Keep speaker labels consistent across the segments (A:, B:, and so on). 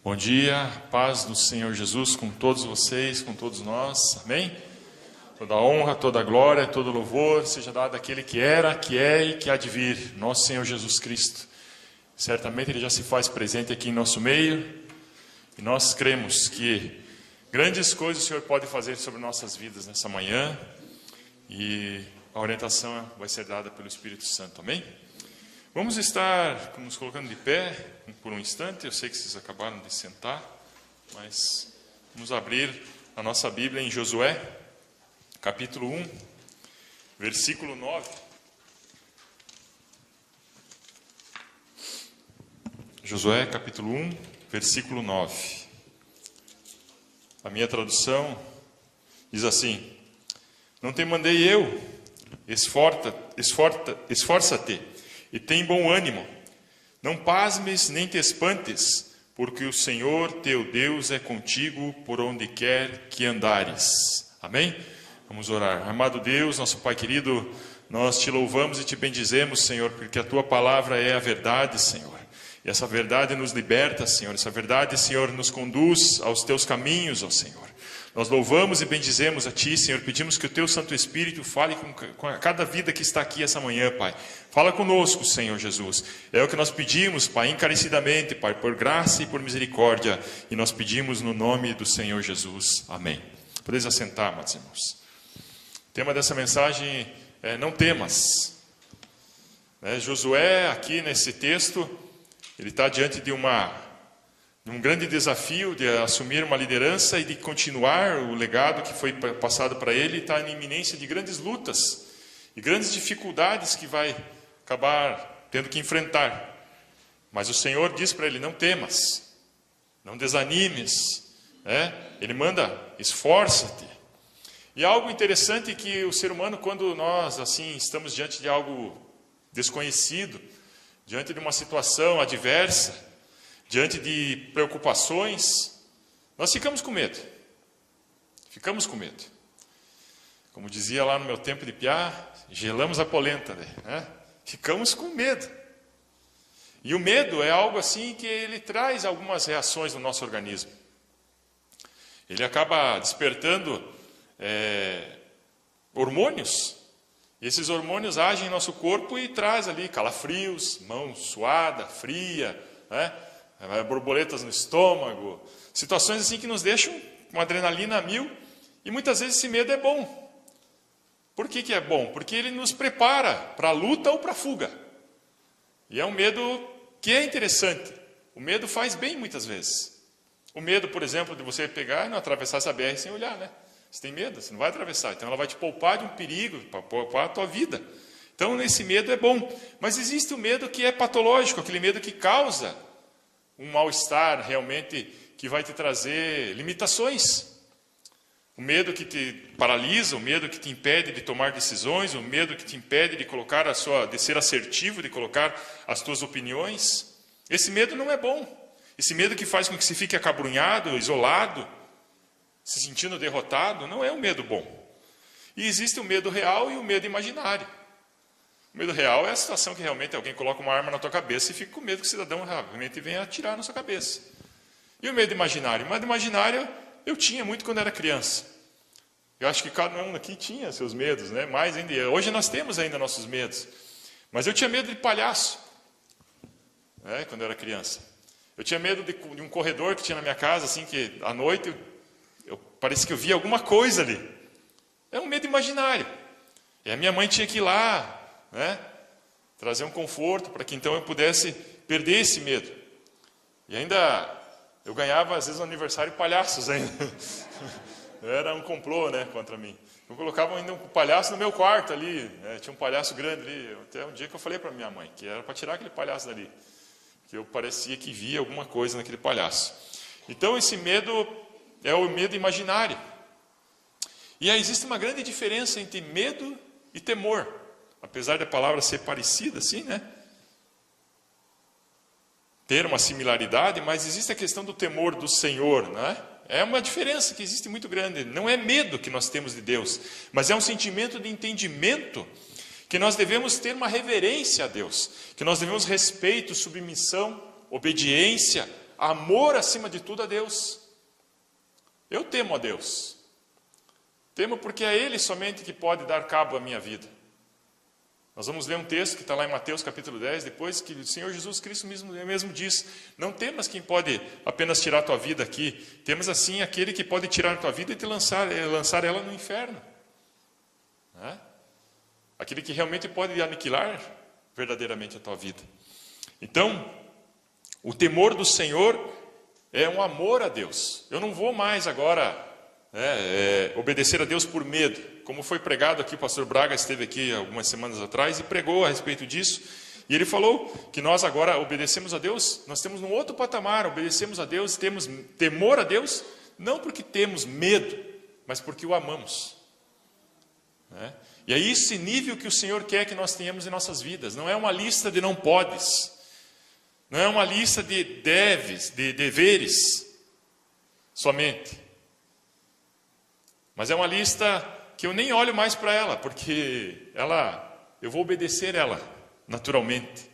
A: Bom dia, paz do Senhor Jesus com todos vocês, com todos nós, amém? Toda honra, toda glória, todo louvor seja dado àquele que era, que é e que há de vir, nosso Senhor Jesus Cristo. Certamente Ele já se faz presente aqui em nosso meio e nós cremos que grandes coisas o Senhor pode fazer sobre nossas vidas nessa manhã e a orientação vai ser dada pelo Espírito Santo, amém? Vamos estar nos colocando de pé por um instante. Eu sei que vocês acabaram de sentar, mas vamos abrir a nossa Bíblia em Josué, capítulo 1, versículo 9. Josué, capítulo 1, versículo 9. A minha tradução diz assim: Não te mandei eu, esforça-te e tem bom ânimo. Não pasmes nem te espantes, porque o Senhor teu Deus é contigo por onde quer que andares. Amém? Vamos orar. Amado Deus, nosso Pai querido, nós te louvamos e te bendizemos, Senhor, porque a tua palavra é a verdade, Senhor. E essa verdade nos liberta, Senhor. Essa verdade, Senhor, nos conduz aos teus caminhos, ó Senhor. Nós louvamos e bendizemos a Ti, Senhor. Pedimos que o Teu Santo Espírito fale com cada vida que está aqui essa manhã, Pai. Fala conosco, Senhor Jesus. É o que nós pedimos, Pai, encarecidamente, Pai, por graça e por misericórdia. E nós pedimos no nome do Senhor Jesus. Amém. Podeis assentar, amados irmãos. O tema dessa mensagem é não temas. Josué, aqui nesse texto, ele está diante de um grande desafio de assumir uma liderança e de continuar o legado que foi passado para ele. Está em iminência de grandes lutas e grandes dificuldades que vai acabar tendo que enfrentar. Mas o Senhor diz para ele: não temas, não desanimes. Ele manda: esforça-te. E algo interessante que o ser humano, quando nós assim estamos diante de algo desconhecido, diante de uma situação adversa, diante de preocupações, nós ficamos com medo. Ficamos com medo. Como dizia lá no meu tempo de piá, gelamos a polenta, né? Ficamos com medo. E o medo é algo assim que ele traz algumas reações no nosso organismo. Ele acaba despertando hormônios. E esses hormônios agem em nosso corpo e traz ali calafrios, mão suada, fria, borboletas no estômago, situações assim que nos deixam com adrenalina a mil, e muitas vezes esse medo é bom. Por que é bom? Porque ele nos prepara para a luta ou para a fuga. E é um medo que é interessante. O medo faz bem muitas vezes. O medo, por exemplo, de você pegar e não atravessar essa BR sem olhar, né? Você tem medo, você não vai atravessar, então ela vai te poupar de um perigo, para poupar a tua vida. Então esse medo é bom. Mas existe o medo que é patológico, aquele medo que causa um mal-estar realmente, que vai te trazer limitações. O medo que te paralisa, o medo que te impede de tomar decisões, o medo que te impede de ser assertivo, de colocar as tuas opiniões. Esse medo não é bom. Esse medo que faz com que você fique acabrunhado, isolado, se sentindo derrotado, não é um medo bom. E existe o medo real e o medo imaginário. O medo real é a situação que realmente alguém coloca uma arma na tua cabeça e fica com medo que o cidadão realmente venha atirar na sua cabeça. E o medo imaginário? O medo imaginário eu tinha muito quando era criança. Eu acho que cada um aqui tinha seus medos, né? Mais ainda. Hoje nós temos ainda nossos medos. Mas eu tinha medo de palhaço, quando eu era criança. Eu tinha medo de um corredor que tinha na minha casa, assim, que à noite parecia que eu via alguma coisa ali. É um medo imaginário. E a minha mãe tinha que ir lá, trazer um conforto para que então eu pudesse perder esse medo. E ainda eu ganhava às vezes no aniversário palhaços ainda. Era um complô, contra mim. Eu colocava ainda um palhaço no meu quarto ali, tinha um palhaço grande ali. Até um dia que eu falei para minha mãe que era para tirar aquele palhaço dali, que eu parecia que via alguma coisa naquele palhaço. Então esse medo é o medo imaginário. E aí existe uma grande diferença entre medo e temor. Apesar da palavra ser parecida, assim, ter uma similaridade, mas existe a questão do temor do Senhor, É uma diferença que existe muito grande. Não é medo que nós temos de Deus, mas é um sentimento de entendimento que nós devemos ter uma reverência a Deus, que nós devemos respeito, submissão, obediência amor acima de tudo a Deus. Eu temo a Deus. Temo porque é Ele somente que pode dar cabo à minha vida. Nós vamos ler um texto que está lá em Mateus capítulo 10, depois que o Senhor Jesus Cristo mesmo diz: não temas quem pode apenas tirar a tua vida aqui, temas assim aquele que pode tirar a tua vida e te lançar ela no inferno. Né? Aquele que realmente pode aniquilar verdadeiramente a tua vida. Então, o temor do Senhor é um amor a Deus. Eu não vou mais agora obedecer a Deus por medo, como foi pregado aqui. O pastor Braga esteve aqui algumas semanas atrás e pregou a respeito disso, e ele falou que nós agora obedecemos a Deus, nós temos um outro patamar, obedecemos a Deus, temos temor a Deus, não porque temos medo, mas porque o amamos. E é esse nível que o Senhor quer que nós tenhamos em nossas vidas. Não é uma lista de não podes, não é uma lista de deves, de deveres somente, mas é uma lista que eu nem olho mais para ela, porque eu vou obedecer ela naturalmente,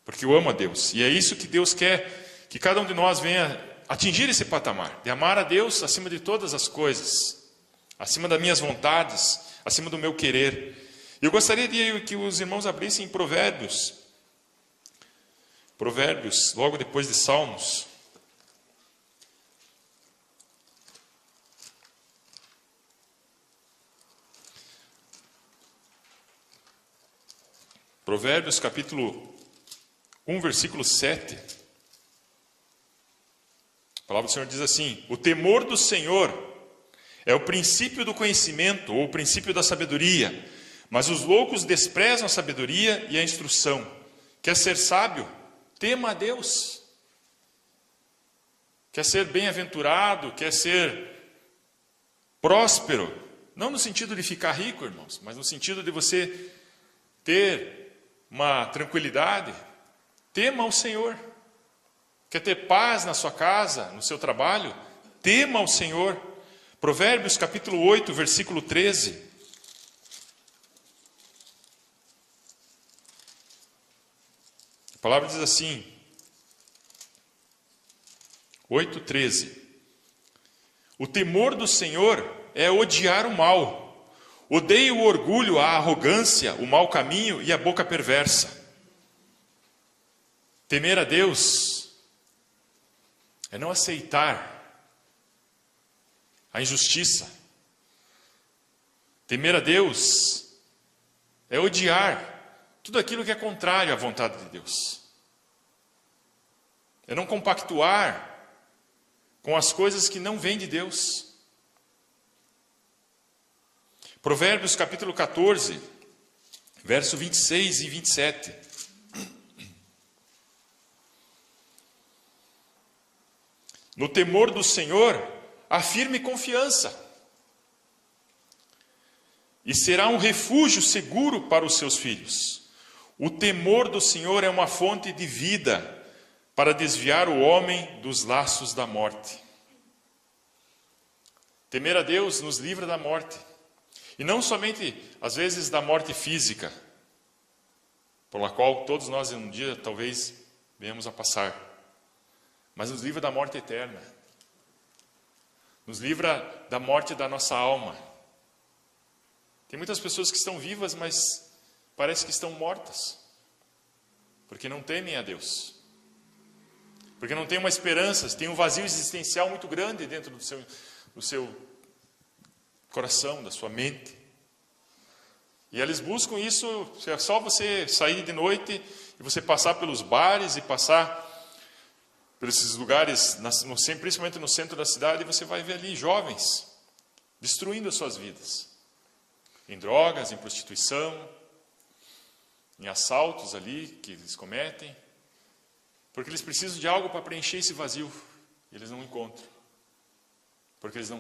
A: porque eu amo a Deus. E é isso que Deus quer, que cada um de nós venha atingir esse patamar, de amar a Deus acima de todas as coisas, acima das minhas vontades, acima do meu querer. Eu gostaria que os irmãos abrissem em Provérbios, logo depois de Salmos. Provérbios capítulo 1, versículo 7. A palavra do Senhor diz assim: o temor do Senhor é o princípio do conhecimento, ou o princípio da sabedoria, mas os loucos desprezam a sabedoria e a instrução. Quer ser sábio? Tema a Deus. Quer ser bem-aventurado? Quer ser próspero? Não no sentido de ficar rico, irmãos, mas no sentido de você ter uma tranquilidade. Tema ao Senhor. Quer ter paz na sua casa, no seu trabalho? Tema ao Senhor. Provérbios capítulo 8, versículo 13. A palavra diz assim, 8:13. O temor do Senhor é odiar o mal. Odeia o orgulho, a arrogância, o mau caminho e a boca perversa. Temer a Deus é não aceitar a injustiça. Temer a Deus é odiar tudo aquilo que é contrário à vontade de Deus. É não compactuar com as coisas que não vêm de Deus. Provérbios capítulo 14, verso 26 e 27. No temor do Senhor, há firme confiança, e será um refúgio seguro para os seus filhos. O temor do Senhor é uma fonte de vida, para desviar o homem dos laços da morte. Temer a Deus nos livra da morte. E não somente, às vezes, da morte física, pela qual todos nós um dia talvez venhamos a passar, mas nos livra da morte eterna. Nos livra da morte da nossa alma. Tem muitas pessoas que estão vivas, mas parece que estão mortas, porque não temem a Deus, porque não têm uma esperança, tem um vazio existencial muito grande dentro do seu coração, da sua mente. E eles buscam isso. É só você sair de noite e você passar pelos bares e passar por esses lugares, principalmente no centro da cidade, e você vai ver ali jovens destruindo as suas vidas, em drogas, em prostituição, em assaltos ali que eles cometem, porque eles precisam de algo para preencher esse vazio, e eles não encontram. Porque eles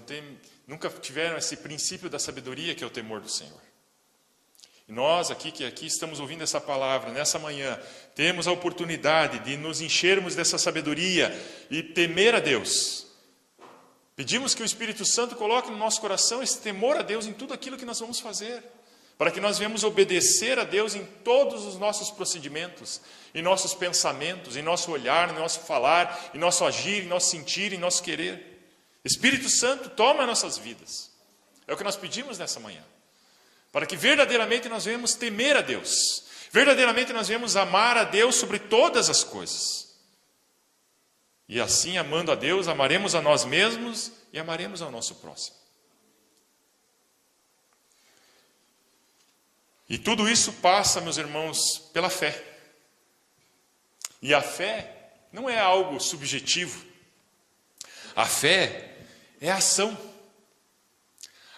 A: nunca tiveram esse princípio da sabedoria, que é o temor do Senhor. E nós que aqui estamos ouvindo essa palavra, nessa manhã, temos a oportunidade de nos enchermos dessa sabedoria e temer a Deus. Pedimos que o Espírito Santo coloque no nosso coração esse temor a Deus em tudo aquilo que nós vamos fazer. para que nós venhamos obedecer a Deus em todos os nossos procedimentos, em nossos pensamentos, em nosso olhar, em nosso falar, em nosso agir, em nosso sentir, em nosso querer. Espírito Santo, toma nossas vidas. É o que nós pedimos nessa manhã. Para que verdadeiramente nós venhamos temer a Deus. Verdadeiramente nós venhamos amar a Deus sobre todas as coisas. E assim, amando a Deus, amaremos a nós mesmos e amaremos ao nosso próximo. E tudo isso passa, meus irmãos, pela fé. E a fé não é algo subjetivo. A fé é ação.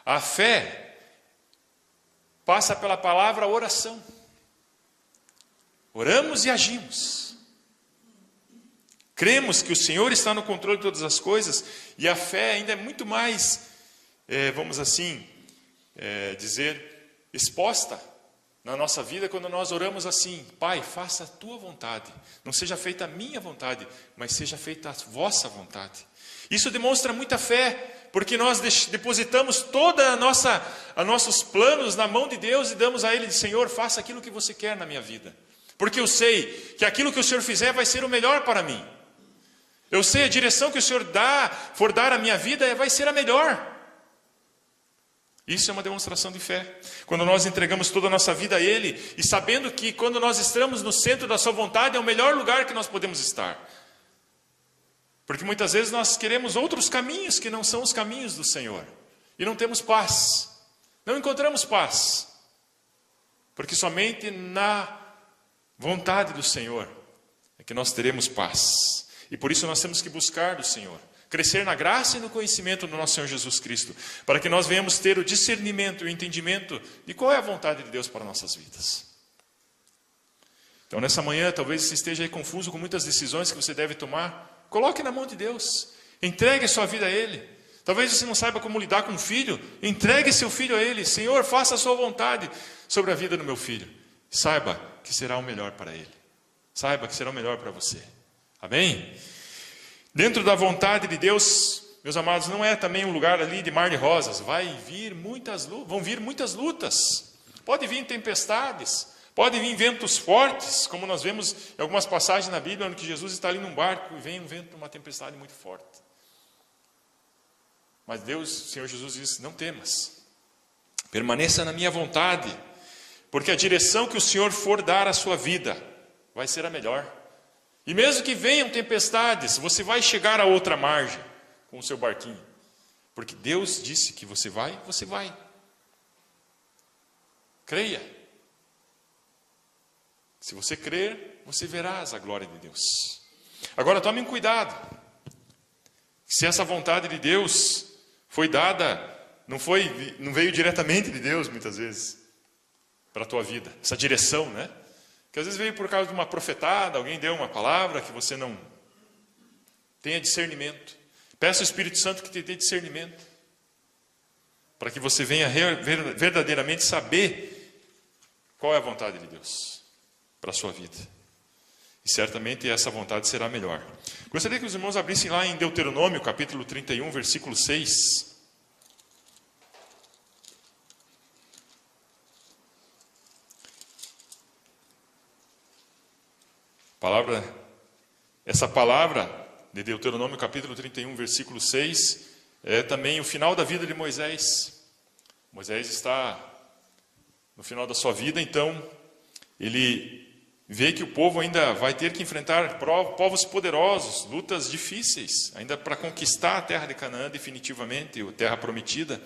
A: A fé passa pela palavra oração. Oramos e agimos. Cremos que o Senhor está no controle de todas as coisas. E a fé ainda é muito mais, vamos assim, dizer, exposta na nossa vida quando nós oramos assim: Pai, faça a tua vontade, não seja feita a minha vontade, mas seja feita a vossa vontade. Isso demonstra muita fé, porque nós depositamos toda a nossos planos na mão de Deus e damos a Ele: Senhor, faça aquilo que você quer na minha vida, porque eu sei que aquilo que o Senhor fizer vai ser o melhor para mim. Eu sei a direção que o Senhor for dar à minha vida vai ser a melhor. Isso é uma demonstração de fé. Quando nós entregamos toda a nossa vida a Ele, e sabendo que quando nós estamos no centro da sua vontade, é o melhor lugar que nós podemos estar. Porque muitas vezes nós queremos outros caminhos que não são os caminhos do Senhor. E não temos paz. Não encontramos paz. Porque somente na vontade do Senhor é que nós teremos paz. E por isso nós temos que buscar do Senhor. Crescer na graça e no conhecimento do nosso Senhor Jesus Cristo, para que nós venhamos ter o discernimento e o entendimento de qual é a vontade de Deus para nossas vidas. Então nessa manhã, talvez você esteja aí confuso com muitas decisões que você deve tomar. Coloque na mão de Deus, entregue a sua vida a Ele. Talvez você não saiba como lidar com um filho, entregue seu filho a Ele. Senhor, faça a sua vontade sobre a vida do meu filho. Saiba que será o melhor para ele. Saiba que será o melhor para você. Amém? Dentro da vontade de Deus, meus amados, não é também um lugar ali de mar de rosas. Vão vir muitas lutas. Pode vir tempestades. Pode vir ventos fortes, como nós vemos em algumas passagens na Bíblia, onde Jesus está ali num barco e vem um vento, uma tempestade muito forte. Mas Deus, o Senhor Jesus diz: não temas. Permaneça na minha vontade, porque a direção que o Senhor for dar à sua vida vai ser a melhor. E mesmo que venham tempestades, você vai chegar a outra margem com o seu barquinho. Porque Deus disse que você vai, você vai. Creia. Se você crer, você verás a glória de Deus. Agora tome cuidado. Se essa vontade de Deus foi dada, não veio diretamente de Deus muitas vezes para a tua vida. Essa direção, né? Que às vezes veio por causa de uma profetada, alguém deu uma palavra que você não tenha discernimento. Peça ao Espírito Santo que te dê discernimento, para que você venha verdadeiramente saber qual é a vontade de Deus para a sua vida. E certamente essa vontade será melhor. Gostaria que os irmãos abrissem lá em Deuteronômio, capítulo 31, versículo 6. Essa palavra de Deuteronômio capítulo 31, versículo 6, é também o final da vida de Moisés. Moisés está no final da sua vida, então ele vê que o povo ainda vai ter que enfrentar povos poderosos, lutas difíceis, ainda para conquistar a terra de Canaã definitivamente, a terra prometida.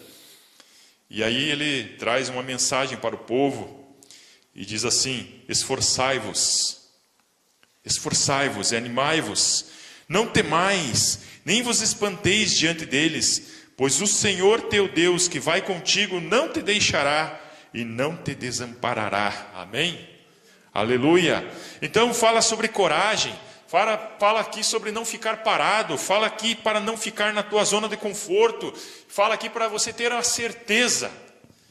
A: E aí ele traz uma mensagem para o povo e diz assim: esforçai-vos e animai-vos, não temais, nem vos espanteis diante deles, pois o Senhor teu Deus que vai contigo não te deixará e não te desamparará. Amém? Aleluia! Então fala sobre coragem, fala aqui sobre não ficar parado, fala aqui para não ficar na tua zona de conforto, fala aqui para você ter a certeza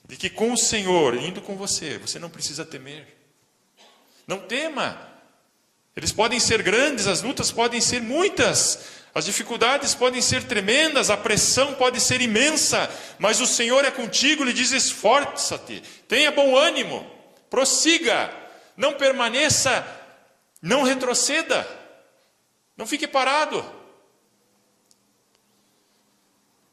A: de que com o Senhor, indo com você, você não precisa temer. Não tema. Eles podem ser grandes, as lutas podem ser muitas, As dificuldades podem ser tremendas, a pressão pode ser imensa, mas o Senhor é contigo, lhe diz: esforça-te, tenha bom ânimo, prossiga, não permaneça, não retroceda, não fique parado.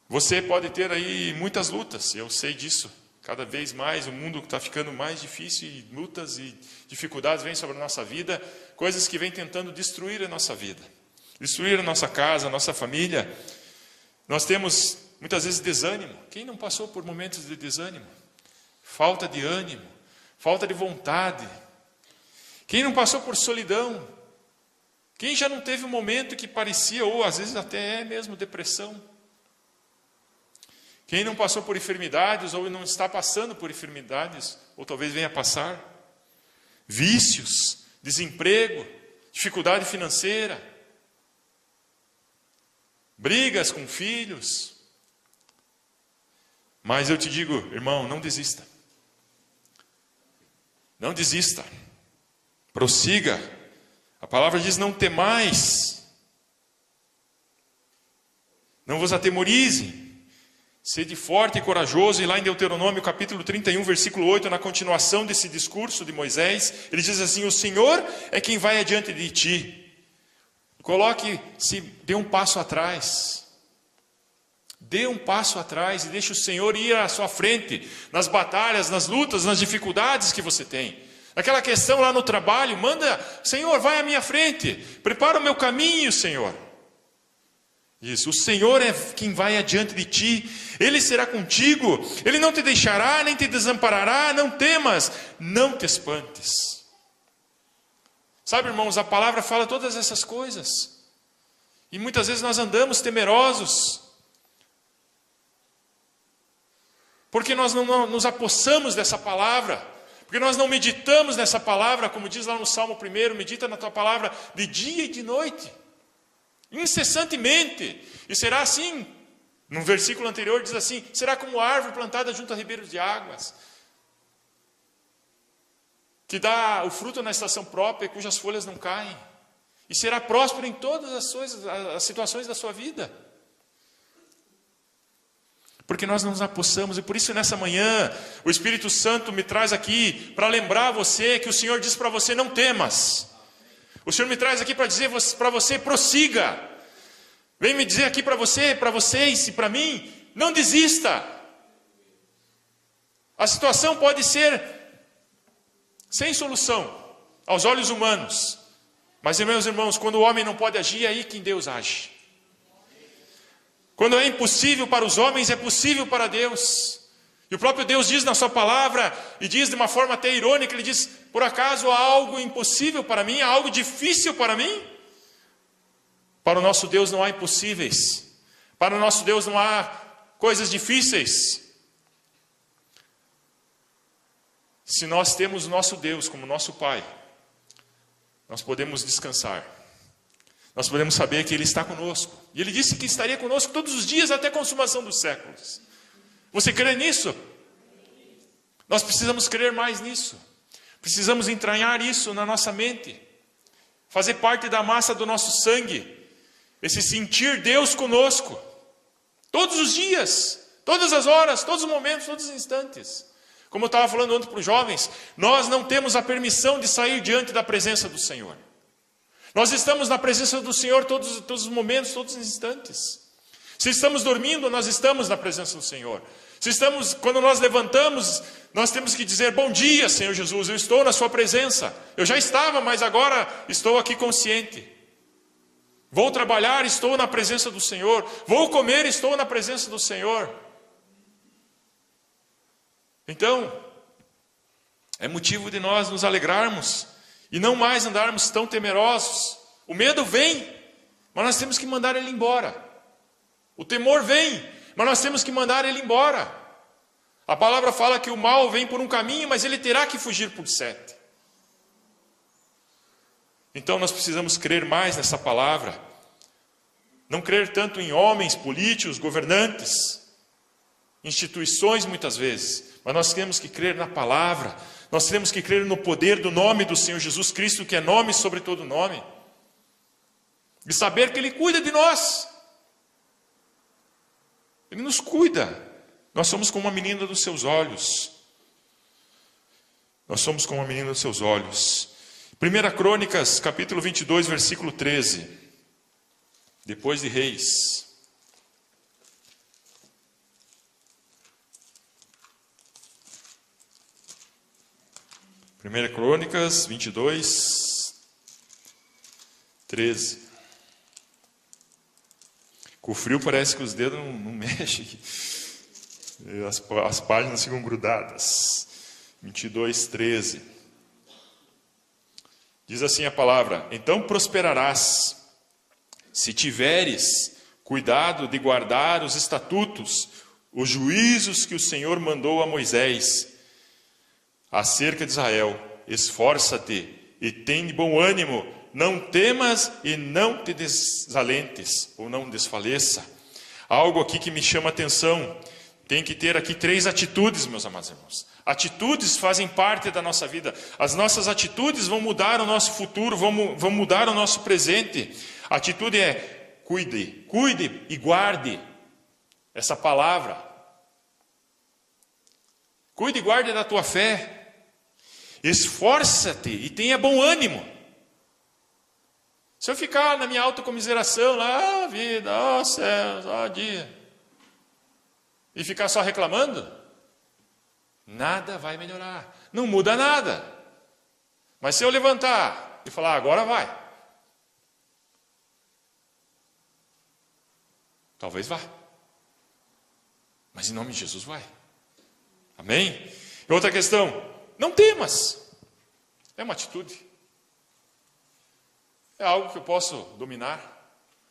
A: Você pode ter aí muitas lutas, eu sei disso. Cada vez mais o mundo está ficando mais difícil e lutas e dificuldades vêm sobre a nossa vida, coisas que vêm tentando destruir a nossa vida, destruir a nossa casa, a nossa família. Nós temos muitas vezes desânimo. Quem não passou por momentos de desânimo? Falta de ânimo, falta de vontade. Quem não passou por solidão? Quem já não teve um momento que parecia, ou às vezes até é mesmo depressão? Quem não passou por enfermidades, ou não está passando por enfermidades, ou talvez venha passar? Vícios, desemprego, dificuldade financeira, brigas com filhos. Mas eu te digo, irmão, não desista. Não desista. Prossiga. A palavra diz: não temais. Não vos atemorize. Sede forte e corajoso. E lá em Deuteronômio capítulo 31, versículo 8, na continuação desse discurso de Moisés, ele diz assim: o Senhor é quem vai adiante de ti. Dê um passo atrás. Dê um passo atrás e deixe o Senhor ir à sua frente, nas batalhas, nas lutas, nas dificuldades que você tem. Aquela questão lá no trabalho, manda: Senhor, vai à minha frente, prepara o meu caminho, Senhor. Isso, o Senhor é quem vai adiante de ti, Ele será contigo, Ele não te deixará, nem te desamparará, não temas, não te espantes. Sabe, irmãos, a palavra fala todas essas coisas, e muitas vezes nós andamos temerosos, porque nós não nos apossamos dessa palavra, porque nós não meditamos nessa palavra, como diz lá no Salmo 1, medita na tua palavra de dia e de noite, incessantemente, e será assim. No versículo anterior diz assim: será como árvore plantada junto a ribeiros de águas, que dá o fruto na estação própria e cujas folhas não caem, e será próspero em todas as situações da sua vida. Porque nós não nos apossamos, e por isso nessa manhã o Espírito Santo me traz aqui para lembrar você que o Senhor diz para você: não temas. O Senhor me traz aqui para dizer para você: prossiga. Vem me dizer aqui para vocês e para mim: não desista. A situação pode ser sem solução aos olhos humanos, mas, meus irmãos, quando o homem não pode agir, é aí que Deus age. Quando é impossível para os homens, é possível para Deus. E o próprio Deus diz na sua palavra, e diz de uma forma até irônica, Ele diz: por acaso há algo impossível para mim? Há algo difícil para mim? Para o nosso Deus não há impossíveis. Para o nosso Deus não há coisas difíceis. Se nós temos o nosso Deus como nosso Pai, nós podemos descansar. Nós podemos saber que Ele está conosco. E Ele disse que estaria conosco todos os dias até a consumação dos séculos. Você crê nisso? Nós precisamos crer mais nisso. Precisamos entranhar isso na nossa mente. Fazer parte da massa do nosso sangue. Esse sentir Deus conosco. Todos os dias, todas as horas, todos os momentos, todos os instantes. Como eu estava falando ontem para os jovens, nós não temos a permissão de sair diante da presença do Senhor. Nós estamos na presença do Senhor todos os momentos, todos os instantes. Se estamos dormindo, nós estamos na presença do Senhor. Quando nós levantamos, nós temos que dizer: bom dia, Senhor Jesus, eu estou na sua presença. Eu já estava, mas agora estou aqui consciente. Vou trabalhar, estou na presença do Senhor. Vou comer, estou na presença do Senhor. Então, é motivo de nós nos alegrarmos e não mais andarmos tão temerosos. O medo vem, mas nós temos que mandar ele embora. O temor vem, mas nós temos que mandar ele embora. A palavra fala que o mal vem por um caminho, mas ele terá que fugir por 7. Então nós precisamos crer mais nessa palavra. Não crer tanto em homens, políticos, governantes, instituições muitas vezes, mas nós temos que crer na palavra. Nós temos que crer no poder do nome do Senhor Jesus Cristo, que é nome sobre todo nome. de saber que Ele cuida de nós. Ele nos cuida. Nós somos como uma menina dos seus olhos. Nós somos como uma menina dos seus olhos. 1 Crônicas, capítulo 22, versículo 13. Depois de Reis. 1 Crônicas 22, 13. Com o frio parece que os dedos não mexem. As páginas ficam grudadas. 22, 13. Diz assim a palavra: então prosperarás, se tiveres cuidado de guardar os estatutos, os juízos que o Senhor mandou a Moisés, acerca de Israel. Esforça-te e tem de bom ânimo, não temas e não te desalentes, ou não desfaleça. Algo aqui que me chama a atenção, tem que ter aqui 3 atitudes, meus amados irmãos. Atitudes fazem parte da nossa vida. As nossas atitudes vão mudar o nosso futuro, vão mudar o nosso presente. A atitude é: cuide e guarde essa palavra. Cuide e guarde da tua fé. Esforça-te e tenha bom ânimo. Se eu ficar na minha autocomiseração, lá, vida, céus, dia, e ficar só reclamando, nada vai melhorar. Não muda nada. Mas se eu levantar e falar, agora vai, talvez vá. Mas em nome de Jesus vai. Amém? E outra questão, não temas. É uma atitude. É algo que eu posso dominar.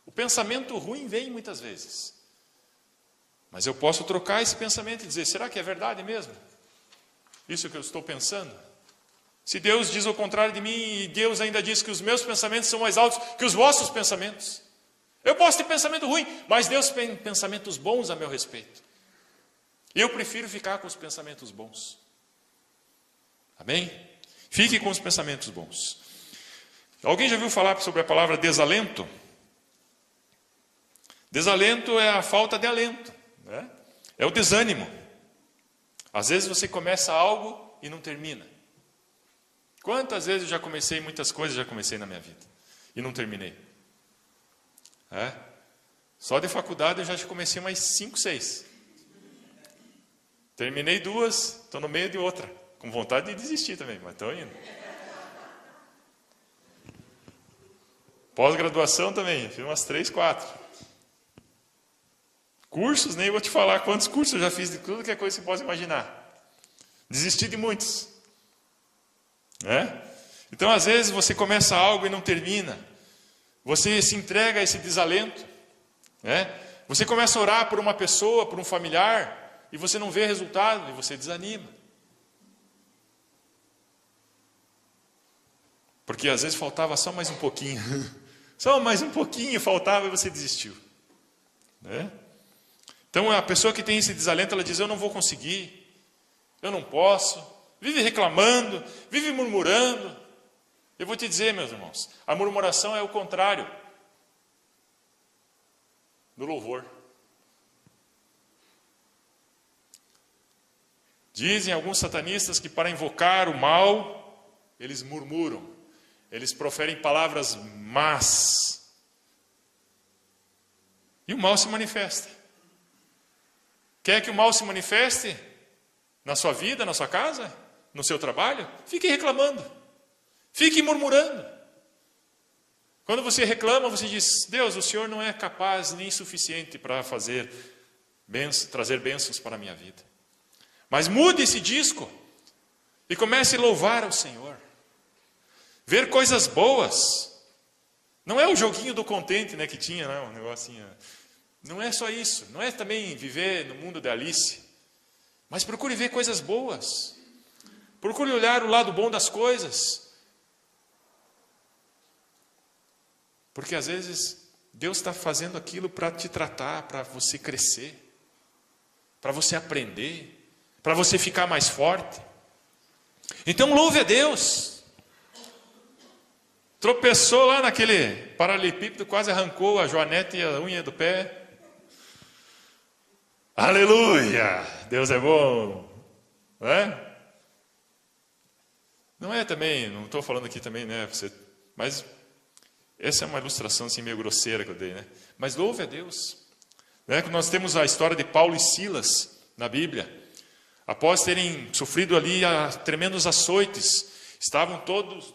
A: O pensamento ruim vem muitas vezes. Mas eu posso trocar esse pensamento e dizer, será que é verdade mesmo? Isso que eu estou pensando? Se Deus diz o contrário de mim, e Deus ainda diz que os meus pensamentos são mais altos que os vossos pensamentos. Eu posso ter pensamento ruim, mas Deus tem pensamentos bons a meu respeito. E eu prefiro ficar com os pensamentos bons. Amém? Fique com os pensamentos bons. Alguém já ouviu falar sobre a palavra desalento? Desalento é a falta de alento, né? É o desânimo. Às vezes você começa algo e não termina. Quantas vezes eu já comecei muitas coisas, já comecei na minha vida e não terminei? Só de faculdade eu já comecei mais 5, 6. Terminei 2, estou no meio de outra. Com vontade de desistir também, mas estou indo. Pós-graduação também, fiz umas 3, 4. Cursos, nem vou te falar quantos cursos eu já fiz de tudo que é coisa que você pode imaginar. Desisti de muitos. Então, às vezes, você começa algo e não termina. Você se entrega a esse desalento. Você começa a orar por uma pessoa, por um familiar, e você não vê resultado, e você desanima. Porque às vezes faltava só mais um pouquinho. Só mais um pouquinho faltava e você desistiu. Então a pessoa que tem esse desalento, ela diz, eu não vou conseguir, eu não posso, vive reclamando, vive murmurando. Eu vou te dizer, meus irmãos, a murmuração é o contrário do louvor. Dizem alguns satanistas que para invocar o mal, eles murmuram. Eles proferem palavras más. E o mal se manifesta. Quer que o mal se manifeste na sua vida, na sua casa, no seu trabalho? Fique reclamando. Fique murmurando. Quando você reclama, você diz, Deus, o Senhor não é capaz nem suficiente para trazer bênçãos para a minha vida. Mas mude esse disco e comece a louvar ao Senhor. Ver coisas boas. Não é o joguinho do contente, que tinha, um negocinho. Não é só isso. Não é também viver no mundo da Alice. Mas procure ver coisas boas. Procure olhar o lado bom das coisas. Porque às vezes Deus está fazendo aquilo para te tratar, para você crescer, para você aprender, para você ficar mais forte. Então louve a Deus. tropeçou lá naquele paralelepípedo, quase arrancou a joanete e a unha do pé. Aleluia! Deus é bom. Não é? Não é também, não estou falando aqui também, né? Mas essa é uma ilustração assim, meio grosseira que eu dei, né? Mas louve a Deus. Né? Nós temos a história de Paulo e Silas na Bíblia. Após terem sofrido ali tremendos açoites, estavam todos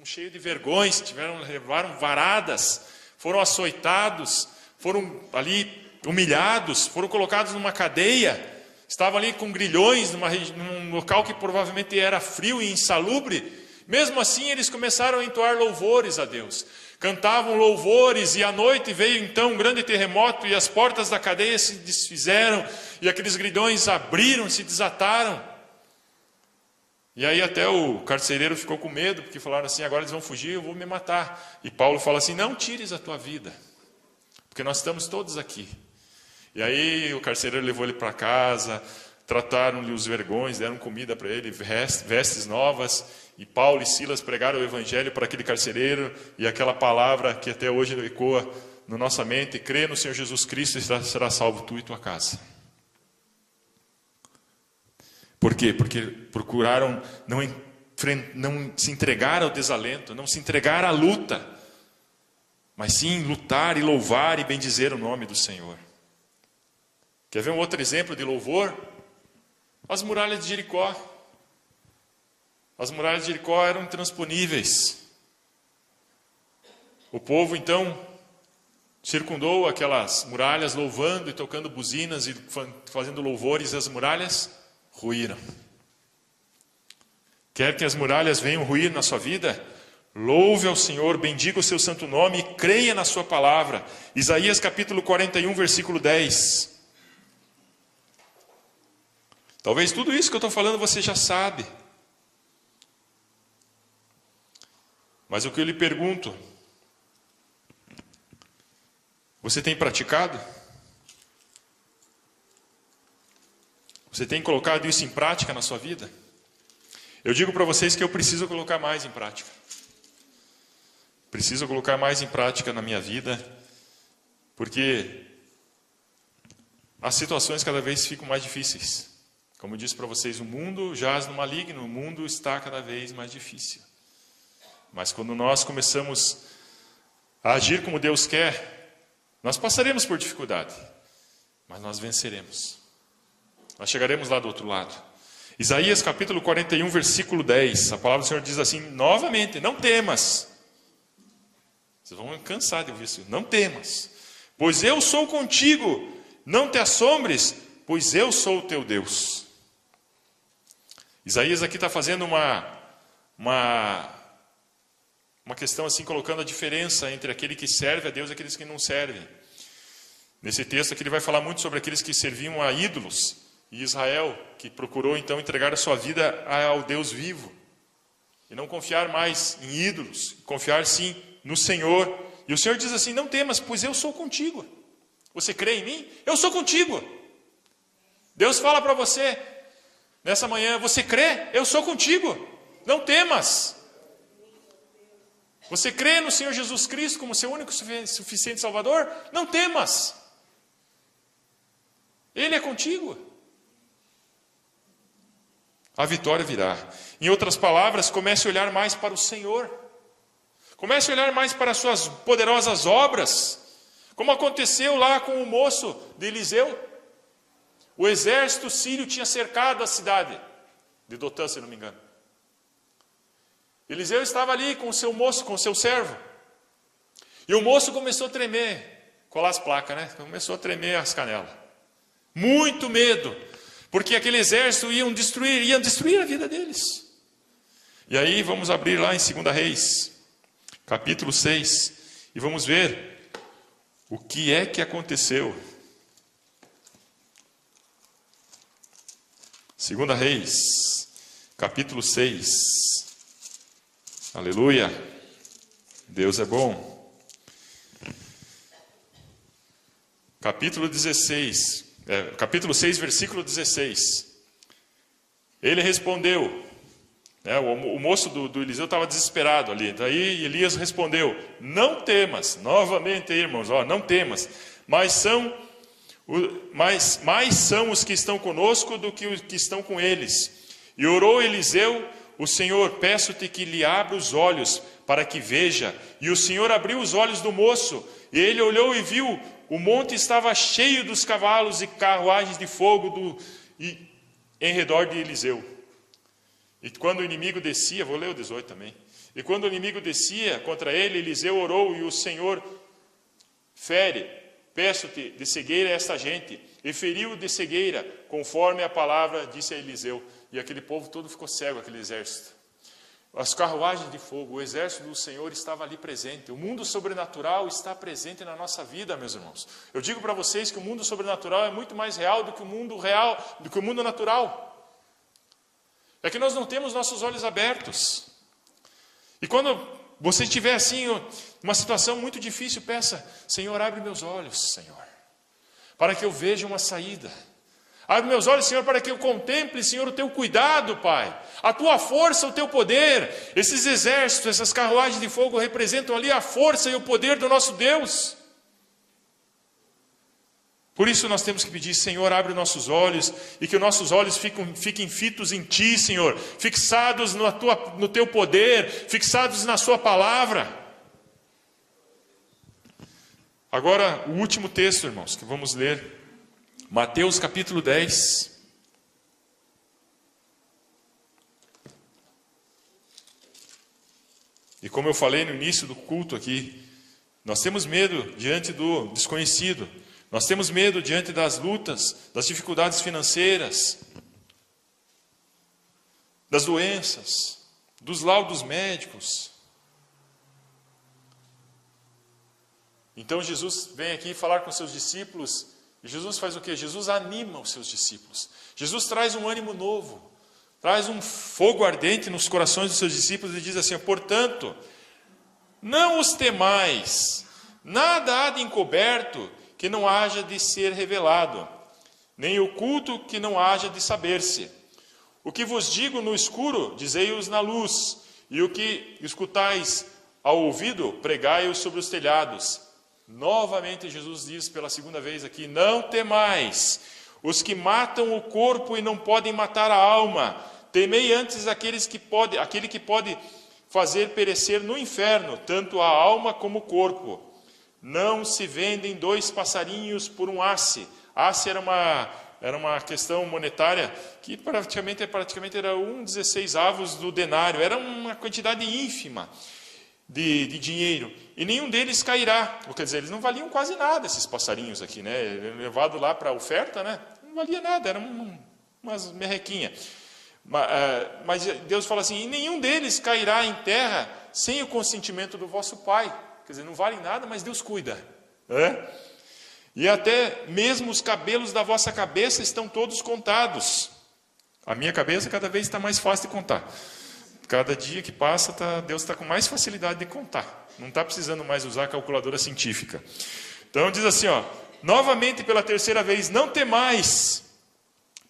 A: cheios de vergões, levaram varadas, foram açoitados, foram ali humilhados, foram colocados numa cadeia, estavam ali com grilhões num local que provavelmente era frio e insalubre. Mesmo assim, eles começaram a entoar louvores a Deus. Cantavam louvores e à noite veio então um grande terremoto e as portas da cadeia se desfizeram e aqueles grilhões abriram, se desataram. E aí até o carcereiro ficou com medo, porque falaram assim, agora eles vão fugir, eu vou me matar. E Paulo fala assim, não tires a tua vida, porque nós estamos todos aqui. E aí o carcereiro levou ele para casa, trataram-lhe os vergões, deram comida para ele, vestes novas. E Paulo e Silas pregaram o evangelho para aquele carcereiro, e aquela palavra que até hoje ecoa na nossa mente, crê no Senhor Jesus Cristo e será salvo tu e tua casa. Por quê? Porque procuraram não se entregar ao desalento, não se entregar à luta, mas sim lutar e louvar e bendizer o nome do Senhor. Quer ver um outro exemplo de louvor? As muralhas de Jericó. As muralhas de Jericó eram intransponíveis. O povo então circundou aquelas muralhas, louvando e tocando buzinas e fazendo louvores, e as muralhas ruíram. Quer que as muralhas venham ruir na sua vida? Louve ao Senhor, bendiga o seu santo nome e creia na sua palavra. Isaías capítulo 41, versículo 10. Talvez tudo isso que eu estou falando você já sabe. Mas o que eu lhe pergunto, você tem praticado? Você tem colocado isso em prática na sua vida? Eu digo para vocês que eu preciso colocar mais em prática. Preciso colocar mais em prática na minha vida, porque as situações cada vez ficam mais difíceis. Como eu disse para vocês, o mundo jaz no maligno, o mundo está cada vez mais difícil. Mas quando nós começamos a agir como Deus quer, nós passaremos por dificuldade, mas nós venceremos. Nós chegaremos lá do outro lado. Isaías capítulo 41, versículo 10. A palavra do Senhor diz assim, novamente, não temas. Vocês vão cansar de ouvir isso. Não temas, pois eu sou contigo. Não te assombres, pois eu sou o teu Deus. Isaías aqui está fazendo uma questão assim, colocando a diferença entre aquele que serve a Deus e aqueles que não servem. Nesse texto aqui ele vai falar muito sobre aqueles que serviam a ídolos, e Israel, que procurou então entregar a sua vida ao Deus vivo, e não confiar mais em ídolos, confiar sim no Senhor. E o Senhor diz assim, não temas, pois eu sou contigo. Você crê em mim? Eu sou contigo. Deus fala para você, nessa manhã, você crê? Eu sou contigo. Não temas. Você crê no Senhor Jesus Cristo como seu único e suficiente Salvador? Não temas. Ele é contigo. A vitória virá. Em outras palavras, comece a olhar mais para o Senhor. Comece a olhar mais para as suas poderosas obras. Como aconteceu lá com o moço de Eliseu. O exército sírio tinha cercado a cidade de Dotã, se não me engano. Eliseu estava ali com o seu moço, com o seu servo. E o moço começou a tremer, colar as placas, né? Começou a tremer as canelas. Muito medo, porque aquele exército iam destruir a vida deles. E aí vamos abrir lá em 2 Reis, capítulo 6, e vamos ver o que é que aconteceu. 2 Reis, capítulo 6. Aleluia. Deus é bom. Capítulo 6, versículo 16. Ele respondeu, O moço do Eliseu estava desesperado ali. Daí Elias respondeu: não temas. Novamente, irmãos, não temas. Mais são os que estão conosco do que os que estão com eles. E orou Eliseu: o Senhor, peço-te que lhe abra os olhos, para que veja. E o Senhor abriu os olhos do moço, e ele olhou e viu, o monte estava cheio dos cavalos e carruagens de fogo em redor de Eliseu. E quando o inimigo descia, vou ler o 18 também. E quando o inimigo descia contra ele, Eliseu orou, e o Senhor fere, peço-te, de cegueira esta gente. E feriu de cegueira, conforme a palavra disse a Eliseu. E aquele povo todo ficou cego, aquele exército. As carruagens de fogo, o exército do Senhor estava ali presente. O mundo sobrenatural está presente na nossa vida, meus irmãos. Eu digo para vocês que o mundo sobrenatural é muito mais real do que o mundo natural. É que nós não temos nossos olhos abertos. E quando você estiver assim, uma situação muito difícil, peça: Senhor, abre meus olhos, Senhor, para que eu veja uma saída. Abre meus olhos, Senhor, para que eu contemple, Senhor, o teu cuidado, Pai. A tua força, o teu poder. Esses exércitos, essas carruagens de fogo representam ali a força e o poder do nosso Deus. Por isso nós temos que pedir: Senhor, abre nossos olhos, e que os nossos olhos fiquem fitos em Ti, Senhor. Fixados no Teu poder, fixados na Sua palavra. Agora, o último texto, irmãos, que vamos ler. Mateus capítulo 10. E como eu falei no início do culto aqui, nós temos medo diante do desconhecido. Nós temos medo diante das lutas, das dificuldades financeiras, das doenças, dos laudos médicos. Então Jesus vem aqui falar com seus discípulos. E Jesus faz o quê? Jesus anima os seus discípulos. Jesus traz um ânimo novo, traz um fogo ardente nos corações dos seus discípulos e diz assim: portanto, não os temais, nada há de encoberto que não haja de ser revelado, nem oculto que não haja de saber-se. O que vos digo no escuro, dizei-os na luz, e o que escutais ao ouvido, pregai-os sobre os telhados. Novamente Jesus diz pela segunda vez aqui: não temais os que matam o corpo e não podem matar a alma. Temei antes aquele que pode fazer perecer no inferno, tanto a alma como o corpo. Não se vendem 2 passarinhos por um asse. Asse era uma questão monetária que praticamente era 1/16 do denário. Era uma quantidade ínfima de dinheiro, e nenhum deles cairá. Quer dizer, eles não valiam quase nada, esses passarinhos aqui, né? Levado lá para a oferta, né? Não valia nada, era umas merrequinha. Mas Deus fala assim: e nenhum deles cairá em terra sem o consentimento do vosso Pai. Quer dizer, não valem nada, mas Deus cuida. E até mesmo os cabelos da vossa cabeça estão todos contados. A minha cabeça cada vez está mais fácil de contar. Cada dia que passa, Deus está com mais facilidade de contar. Não está precisando mais usar a calculadora científica. Então diz assim, novamente pela terceira vez: não temais,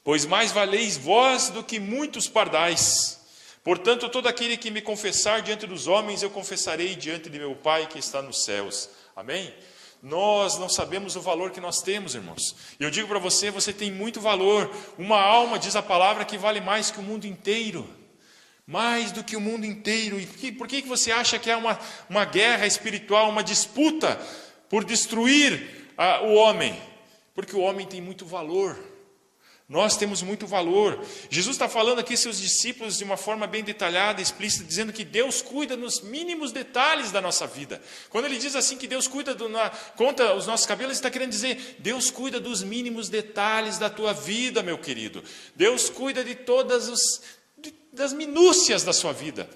A: pois mais valeis vós do que muitos pardais. Portanto, todo aquele que me confessar diante dos homens, eu confessarei diante de meu Pai que está nos céus. Amém? Nós não sabemos o valor que nós temos, irmãos. E eu digo para você, você tem muito valor. Uma alma, diz a palavra, que vale mais que o mundo inteiro. Mais do que o mundo inteiro. E por que você acha que há uma guerra espiritual, uma disputa por destruir o homem? Porque o homem tem muito valor. Nós temos muito valor. Jesus está falando aqui seus discípulos de uma forma bem detalhada, explícita, dizendo que Deus cuida nos mínimos detalhes da nossa vida. Quando ele diz assim que Deus conta os nossos cabelos, ele está querendo dizer: Deus cuida dos mínimos detalhes da tua vida, meu querido. Deus cuida de das minúcias da sua vida,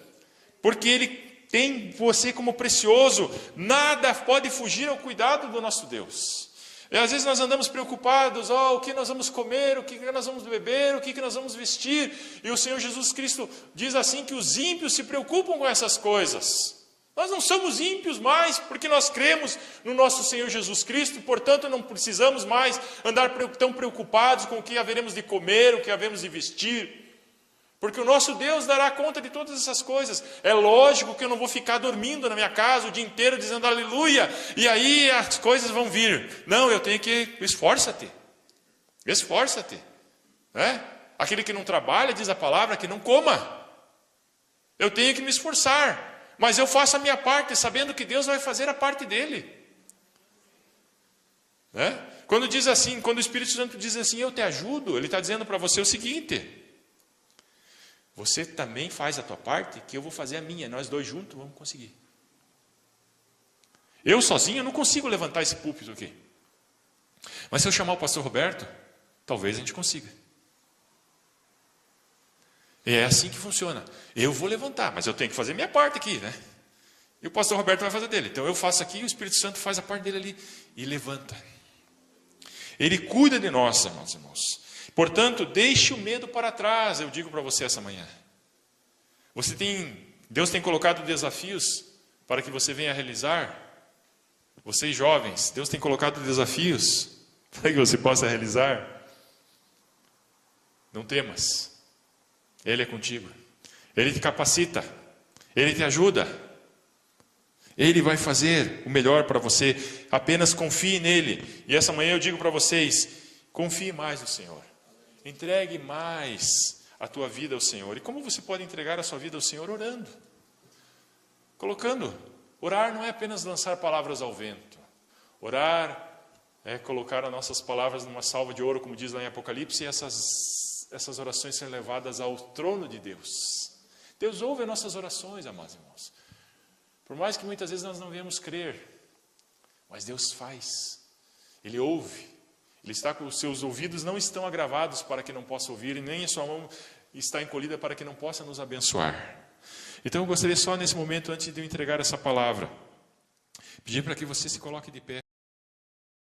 A: porque Ele tem você como precioso. Nada pode fugir ao cuidado do nosso Deus. E às vezes nós andamos preocupados: o que nós vamos comer, o que nós vamos beber, o que nós vamos vestir. E o Senhor Jesus Cristo diz assim que os ímpios se preocupam com essas coisas. Nós não somos ímpios mais, porque nós cremos no nosso Senhor Jesus Cristo, portanto não precisamos mais andar tão preocupados com o que haveremos de comer, o que haveremos de vestir. Porque o nosso Deus dará conta de todas essas coisas. É lógico que eu não vou ficar dormindo na minha casa o dia inteiro dizendo aleluia, e aí as coisas vão vir. Não, eu tenho que... Esforça-te. Esforça-te. Aquele que não trabalha, diz a palavra, que não coma. Eu tenho que me esforçar. Mas eu faço a minha parte, sabendo que Deus vai fazer a parte dele. Quando diz assim, quando o Espírito Santo diz assim, eu te ajudo, ele está dizendo para você o seguinte: você também faz a tua parte, que eu vou fazer a minha. Nós dois juntos vamos conseguir. Eu sozinho não consigo levantar esse púlpito aqui. Mas se eu chamar o pastor Roberto, talvez a gente consiga. E é assim que funciona. Eu vou levantar, mas eu tenho que fazer minha parte aqui, né? E o pastor Roberto vai fazer dele. Então eu faço aqui e o Espírito Santo faz a parte dele ali e levanta. Ele cuida de nós, amados irmãos. Portanto, deixe o medo para trás, eu digo para você essa manhã. Deus tem colocado desafios para que você venha realizar. Vocês jovens, Deus tem colocado desafios para que você possa realizar. Não temas. Ele é contigo. Ele te capacita. Ele te ajuda. Ele vai fazer o melhor para você. Apenas confie nele. E essa manhã eu digo para vocês, confie mais no Senhor. Entregue mais a tua vida ao Senhor. E como você pode entregar a sua vida ao Senhor? Orando. Colocando. Orar não é apenas lançar palavras ao vento. Orar é colocar as nossas palavras numa salva de ouro, como diz lá em Apocalipse, e essas orações serem levadas ao trono de Deus. Deus ouve as nossas orações, amados irmãos. Por mais que muitas vezes nós não venhamos crer, mas Deus faz. Ele ouve. Ele está com os seus ouvidos, não estão agravados para que não possa ouvir, e nem a sua mão está encolhida para que não possa nos abençoar. Então eu gostaria só nesse momento, antes de eu entregar essa palavra, pedir para que você se coloque de pé.